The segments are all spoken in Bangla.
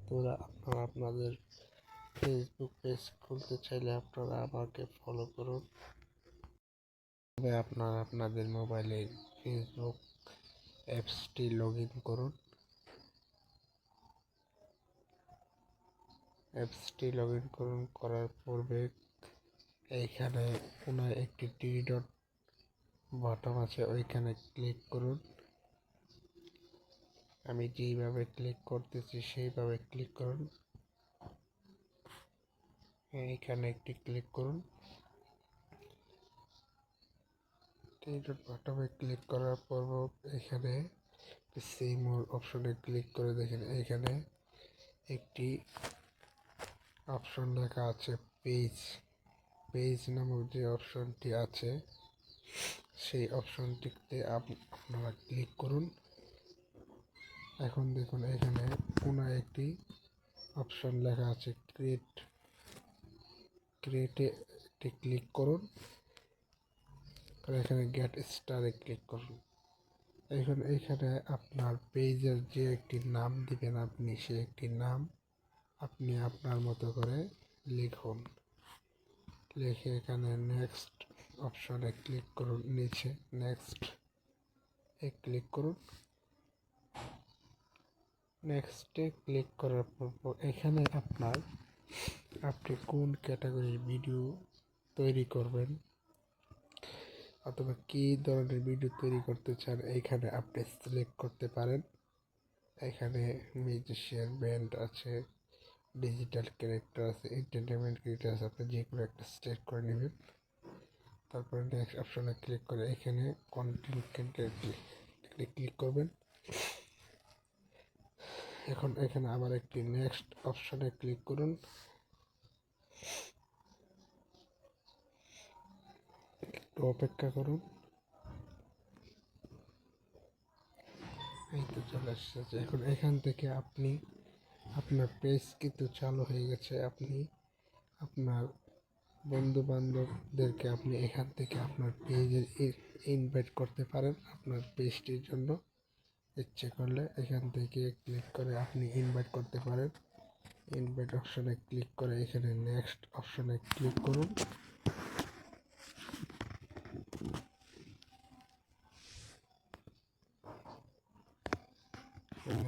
বন্ধুরা, আপনারা আপনাদের ফেসবুক পেজ খুলতে চাইলে আপনারা আমাকে ফলো করুন। তবে আপনারা আপনাদের মোবাইলে ফেসবুক অ্যাপসটি লগ ইন করুন। করার পূর্বে এইখানে কোনায় একটি থ্রি ডট বাটন আছে, ওইখানে ক্লিক করুন। আমি যেইভাবে ক্লিক করতেছি সেইভাবে ক্লিক করুন। এইখানে একটি ক্লিক করুন। থ্রি ডট বাটনে ক্লিক করার পর এখানে সি মোর অপশনে ক্লিক করে দেখেন এখানে একটি অপশন লেখা আছে পেজ নামক যে অপশনটি আছে সেই অপশনটিতে আপনারা ক্লিক করুন। এখন দেখুন এখানে কোনায় একটি অপশন লেখা আছে ক্রিয়েটে একটি ক্লিক করুন। এখানে গেট স্টারে ক্লিক করুন। এখন এইখানে আপনার পেজের যে একটি নাম দিবেন আপনি, সে একটি নাম আপনি আপনার মতো করে লিখুন। লিখে এখানে নেক্সট অপশনে ক্লিক করুন। নিচে নেক্সট ক্লিক করুন। নেক্সটে ক্লিক করার পর এখানে আপনি কোন ক্যাটাগরির ভিডিও তৈরি করবেন অথবা কী ধরনের ভিডিও তৈরি করতে চান এইখানে আপনি সিলেক্ট করতে পারেন। এখানে মিউজিশিয়ান ব্যান্ড আছে, ডিজিটাল ক্যারেক্টার আছে, এন্টারটেনমেন্ট ক্রিয়েটার আছে। আপনি যে কোনো একটা সিলেক্ট করে নেবেন। তারপরে নেক্সট অপশনে ক্লিক করে এখানে কন্টেন্ট ক্লিক করবেন। এখন এখানে আবার একটি নেক্সট অপশনে ক্লিক করুন। একটু অপেক্ষা করুন। এই তো চলে এসেছে। এখন এখান থেকে আপনার পেজ কিন্তু চালু হয়ে গেছে। আপনি আপনার বন্ধু বান্ধবদেরকে আপনি এখান থেকে আপনার পেজে ইনভাইট করতে পারেন। আপনার পেজটির জন্য ইচ্ছে করলে এখান থেকে ক্লিক করে আপনি ইনভাইট করতে পারেন। ইনভাইট অপশনে ক্লিক করে এখানে নেক্সট অপশনে ক্লিক করুন।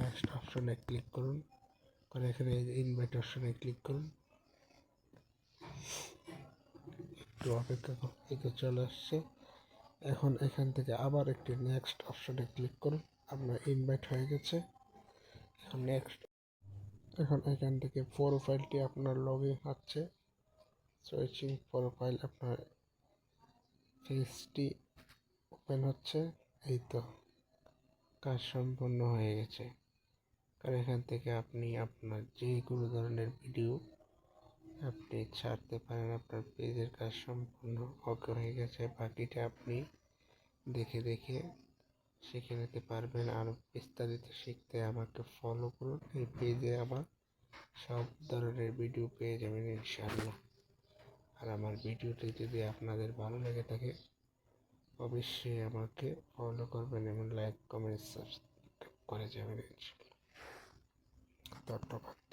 নেক্সট অপশনে ক্লিক করুন করে এখানে ইনভাইট অপশনে ক্লিক করুন। একটু অপেক্ষা করুন। এই তো চলে আসছে। এখন এখান থেকে আবার একটি নেক্সট অপশনে ক্লিক করুন। আপনার ইনভাইট হয়ে গেছে। এখন এখান থেকে প্রোফাইলটি আপনার লগ ইন হচ্ছে। সুইচিং প্রোফাইল আপনার পেজটি ওপেন হচ্ছে। এই তো কাজ সম্পূর্ণ হয়ে গেছে। আর এখান থেকে আপনি আপনার যে কোনো ধরনের ভিডিও আপনি ছাড়তে পারেন। আপনার পেজের কাজ সম্পূর্ণ ওকে হয়ে গেছে। বাকিটা আপনি দেখে শিখে নিতে পারবেন। আরও বিস্তারিত শিখতে আমাকে ফলো করুন। এই পেজে আমার সব ধরনের ভিডিও পেয়ে যাবেন ইনশাআল্লাহ। আর আমার ভিডিওটি যদি আপনাদের ভালো লেগে থাকে অবশ্যই আমাকে ফলো করবেন এবং লাইক কমেন্ট সাবস্ক্রাইব করে যাবেন ইনশাআল্লাহ। ধন্যবাদ।